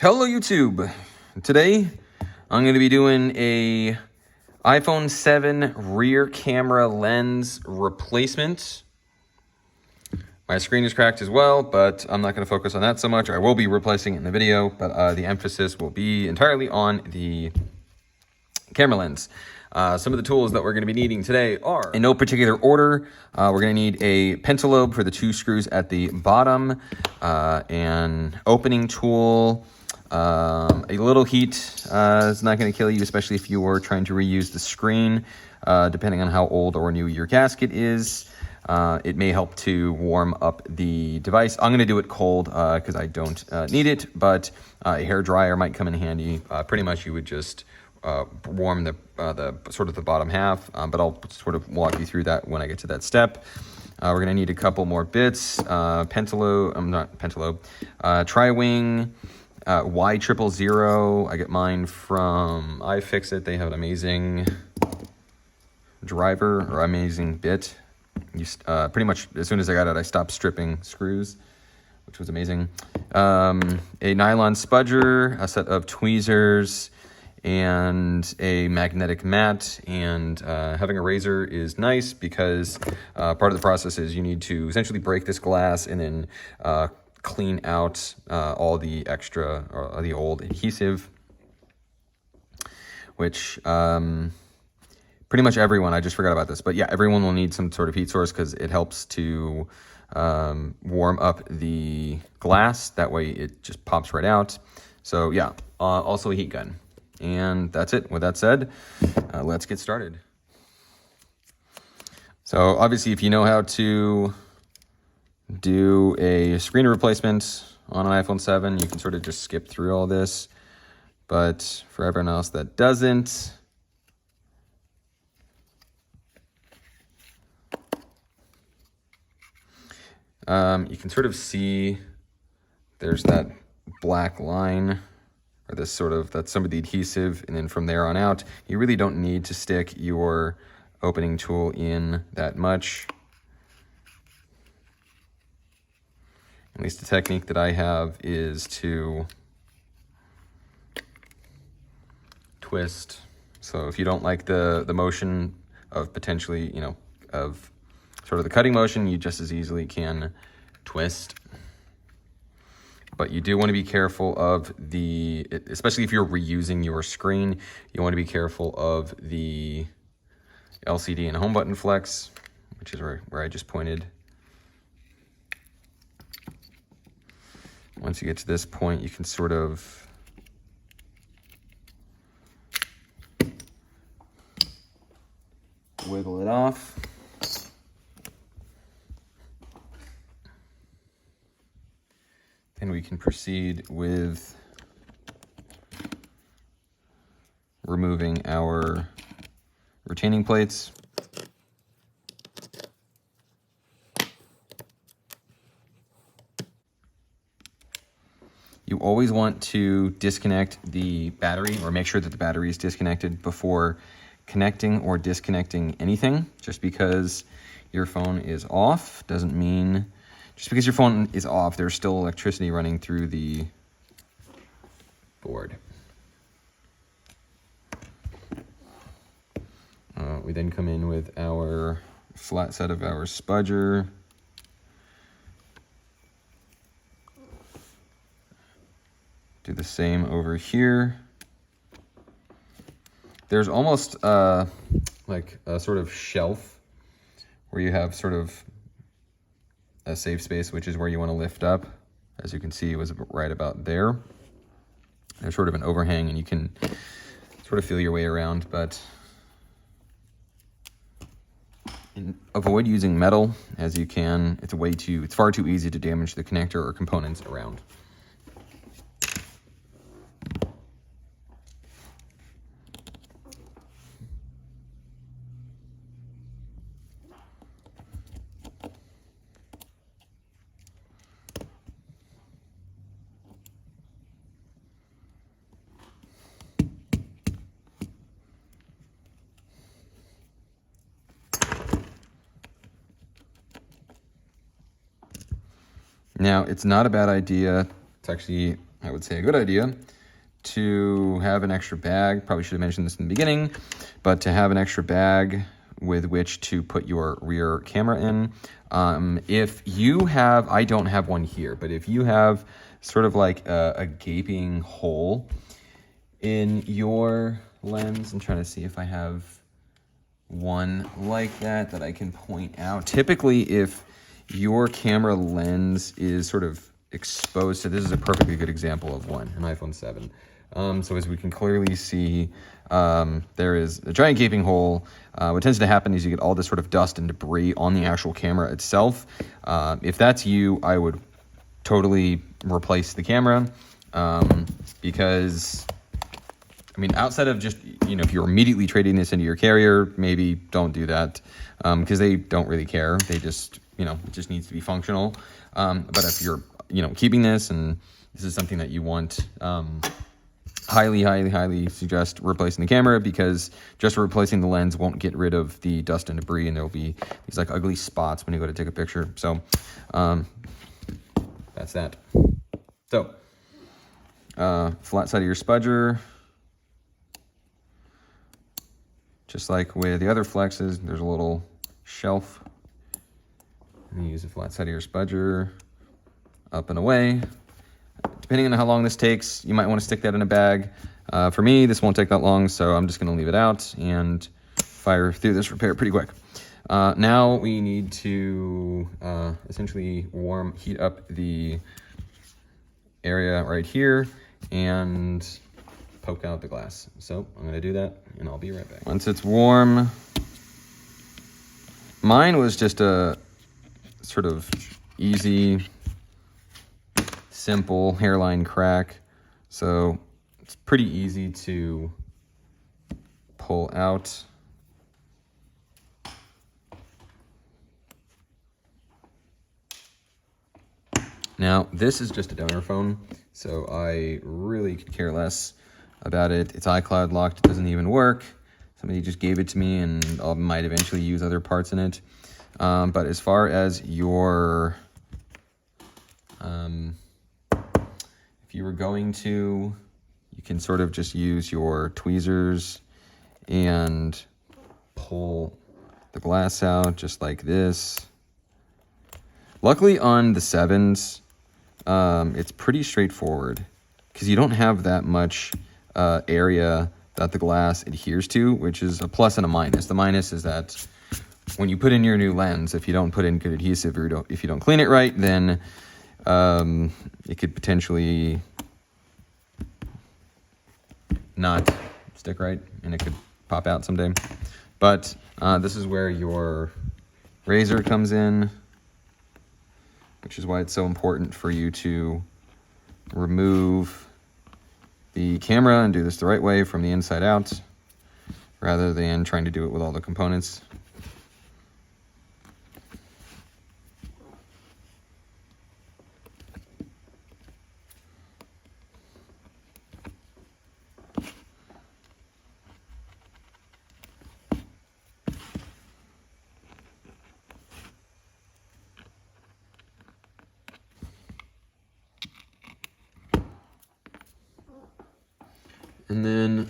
Hello YouTube. Today I'm going to be doing a iPhone 7 rear camera lens replacement. My screen is cracked as well, but I'm not going to focus on that so much. I will be replacing it in the video, but the emphasis will be entirely on the camera lens. Some of the tools that we're going to be needing today are, in no particular order, we're going to need a pentalobe for the two screws at the bottom, an opening tool, a little heat is not going to kill you, especially if you are trying to reuse the screen, depending on how old or new your gasket is. It may help to warm up the device. I'm going to do it cold because I don't need it, but a hair dryer might come in handy. Pretty much you would just warm the sort of the bottom half, but I'll sort of walk you through that when I get to that step. We're going to need a couple more bits. Tri-wing, Y000. I get mine from iFixit. They have an amazing driver or amazing bit. Pretty much as soon as I got it, I stopped stripping screws, which was amazing. A nylon spudger, a set of tweezers, and a magnetic mat. And having a razor is nice because part of the process is you need to essentially break this glass and then clean out all the extra or the old adhesive, which pretty much everyone, I just forgot about this, but yeah, everyone will need some sort of heat source because it helps to warm up the glass. That way it just pops right out. So yeah, also a heat gun. And that's it. With that said, let's get started. So obviously, if you know how to do a screen replacement on an iPhone 7, you can sort of just skip through all this. But for everyone else that doesn't, you can sort of see there's that black line, or this sort of, that's some of the adhesive, and then from there on out, you really don't need to stick your opening tool in that much. At least the technique that I have is to twist. So if you don't like the motion of potentially, of sort of the cutting motion, you just as easily can twist. But you do want to be careful of especially if you're reusing your screen, you want to be careful of the LCD and home button flex, which is where I just pointed. Once you get to this point, you can sort of wiggle it off. Then we can proceed with removing our retaining plates. You always want to disconnect the battery, or make sure that the battery is disconnected before connecting or disconnecting anything. Just because your phone is off doesn't mean, just because your phone is off, there's still electricity running through the board. We then come in with our flat set of our spudger. Do the same over here. There's almost like a sort of shelf where you have sort of a safe space, which is where you want to lift up. As you can see, it was right about there. There's sort of an overhang and you can sort of feel your way around, but avoid using metal as you can. It's far too easy to damage the connector or components around. Now, it's not a bad idea. It's actually I would say a good idea to have an extra bag. Probably should have mentioned this in the beginning, but to have an extra bag with which to put your rear camera in. If you have, I don't have one here, but if you have sort of like a gaping hole in your lens, I'm trying to see if I have one like that I can point out. Typically, if your camera lens is sort of exposed, so this is a perfectly good example of one, an iPhone 7. So as we can clearly see, there is a giant gaping hole. What tends to happen is you get all this sort of dust and debris on the actual camera itself. If that's you, I would totally replace the camera, because, I mean, outside of just, you know, if you're immediately trading this into your carrier, maybe don't do that, because they don't really care. They just, you know, it just needs to be functional. But if you're, you know, keeping this and this is something that you want, highly suggest replacing the camera, because just replacing the lens won't get rid of the dust and debris, and there'll be these like ugly spots when you go to take a picture. So that's that. So flat side of your spudger, just like with the other flexes, there's a little shelf, and you use the flat side of your spudger up and away. Depending on how long this takes, you might want to stick that in a bag. For me, this won't take that long, so I'm just going to leave it out and fire through this repair pretty quick. Now we need to essentially heat up the area right here and poke out the glass. So I'm going to do that, and I'll be right back. Once it's warm, mine was just a sort of easy, simple hairline crack, so it's pretty easy to pull out. Now, this is just a donor phone, so I really could care less about it. It's iCloud locked, it doesn't even work. Somebody just gave it to me, and I might eventually use other parts in it. But as far as your if you were going to, you can sort of just use your tweezers and pull the glass out just like this. Luckily on the 7s, it's pretty straightforward because you don't have that much area that the glass adheres to, which is a plus and a minus. The minus is that when you put in your new lens, if you don't put in good adhesive or if you don't clean it right, then it could potentially not stick right, and it could pop out someday. But this is where your razor comes in, which is why it's so important for you to remove the camera and do this the right way from the inside out, rather than trying to do it with all the components. And then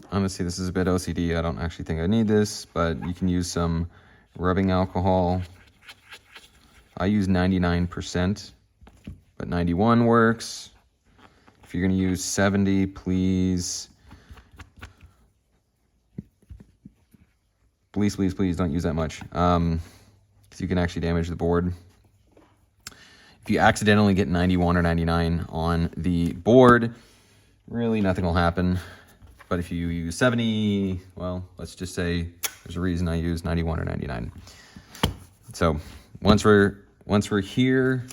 honestly, this is a bit OCD. I don't actually think I need this, but you can use some rubbing alcohol. I use 99%, but 91 works. If you're going to use 70, please don't use that much, because you can actually damage the board. If you accidentally get 91 or 99 on the board, really nothing will happen. But if you use 70, well, let's just say there's a reason I use 91 or 99. So once we're here,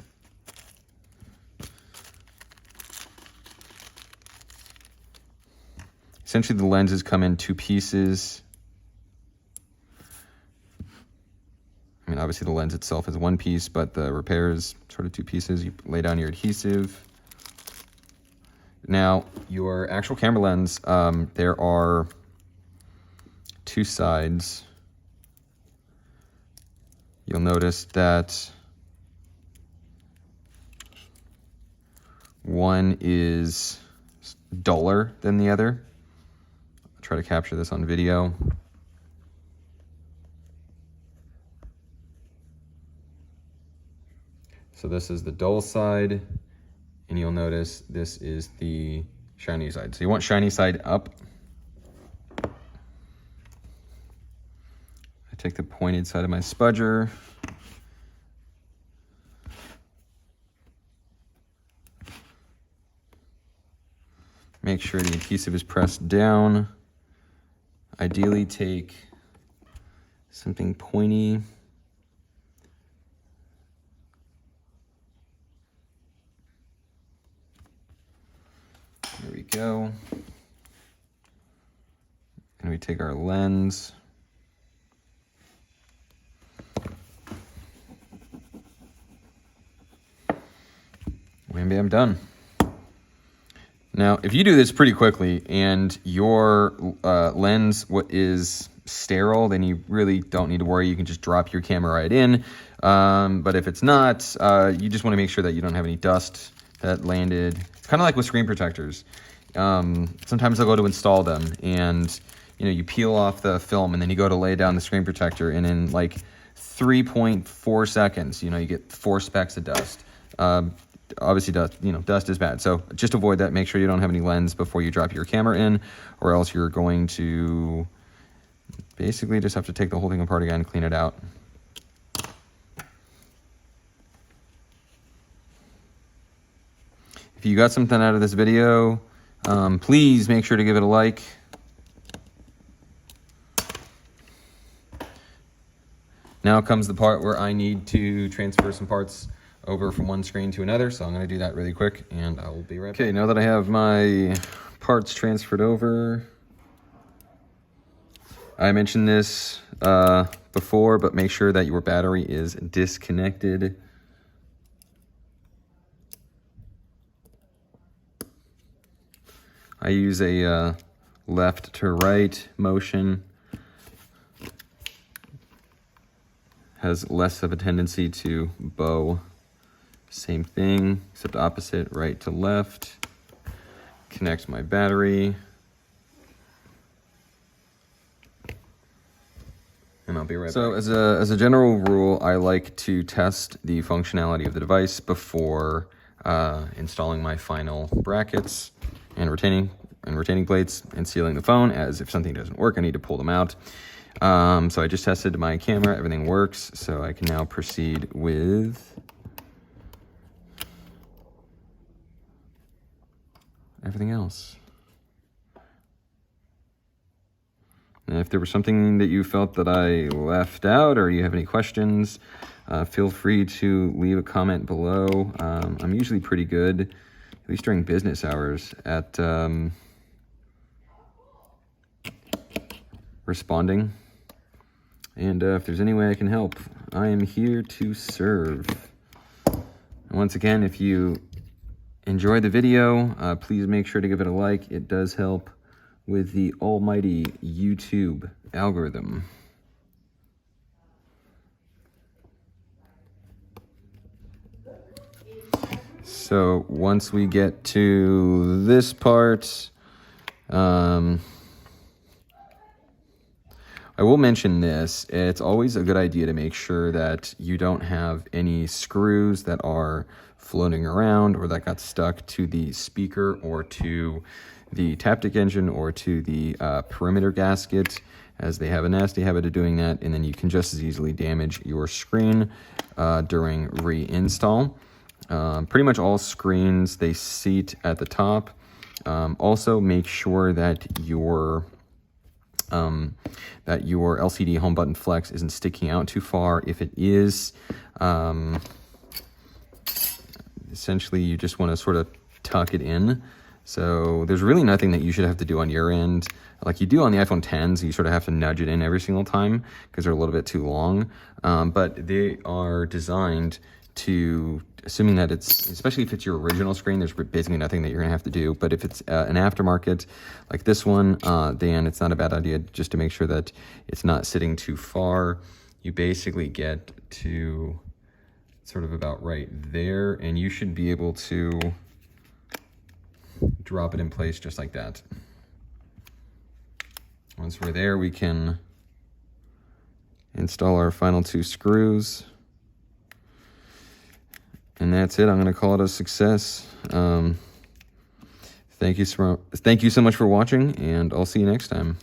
essentially the lenses come in two pieces. I mean, obviously the lens itself is one piece, but the repair is sort of two pieces. You lay down your adhesive. Now, your actual camera lens, there are two sides. you'll notice that one is duller than the other. I'll try to capture this on video. So this is the dull side, and you'll notice this is the shiny side. So you want shiny side up. I take the pointed side of my spudger. Make sure the adhesive is pressed down. Ideally take something pointy. There we go. And we take our lens. Wham bam, done. Now, if you do this pretty quickly and your lens is sterile, then you really don't need to worry. You can just drop your camera right in. But if it's not, you just want to make sure that you don't have any dust that landed. It's kind of like with screen protectors. Sometimes I'll go to install them, and you peel off the film, and then you go to lay down the screen protector, and in like 3.4 seconds, you get 4 specks of dust. Obviously, dust is bad, so just avoid that. Make sure you don't have any lens before you drop your camera in, or else you're going to basically just have to take the whole thing apart again and clean it out. If you got something out of this video, please make sure to give it a like. Now comes the part where I need to transfer some parts over from one screen to another, so I'm going to do that really quick, and I will be right back. Okay, now that I have my parts transferred over, I mentioned this before, but make sure that your battery is disconnected. I use a left to right motion. Has less of a tendency to bow. Same thing, except opposite, right to left. Connect my battery. And I'll be right back. So as a general rule, I like to test the functionality of the device before installing my final brackets and retaining plates and sealing the phone, as if something doesn't work, I need to pull them out. So I just tested my camera, everything works, so I can now proceed with everything else. And if there was something that you felt that I left out, or you have any questions, feel free to leave a comment below. I'm usually pretty good, at least during business hours, at responding. And if there's any way I can help, I am here to serve. And once again, if you enjoyed the video, please make sure to give it a like. It does help with the almighty YouTube algorithm. So once we get to this part, I will mention this. It's always a good idea to make sure that you don't have any screws that are floating around or that got stuck to the speaker or to the Taptic engine or to the perimeter gasket, as they have a nasty habit of doing that, and then you can just as easily damage your screen during reinstall. Pretty much all screens, they seat at the top. Also, make sure that your LCD home button flex isn't sticking out too far. If it is, essentially you just want to sort of tuck it in. So there's really nothing that you should have to do on your end. Like you do on the iPhone 10s, you sort of have to nudge it in every single time because they're a little bit too long. But they are designed to, assuming that it's, especially if it's your original screen, there's basically nothing that you're gonna have to do. But if it's an aftermarket like this one, then it's not a bad idea just to make sure that it's not sitting too far. you basically get to sort of about right there, and you should be able to drop it in place just like that. Once we're there, we can install our final 2 screws. And that's it. I'm going to call it a success. Thank you so much for watching, and I'll see you next time.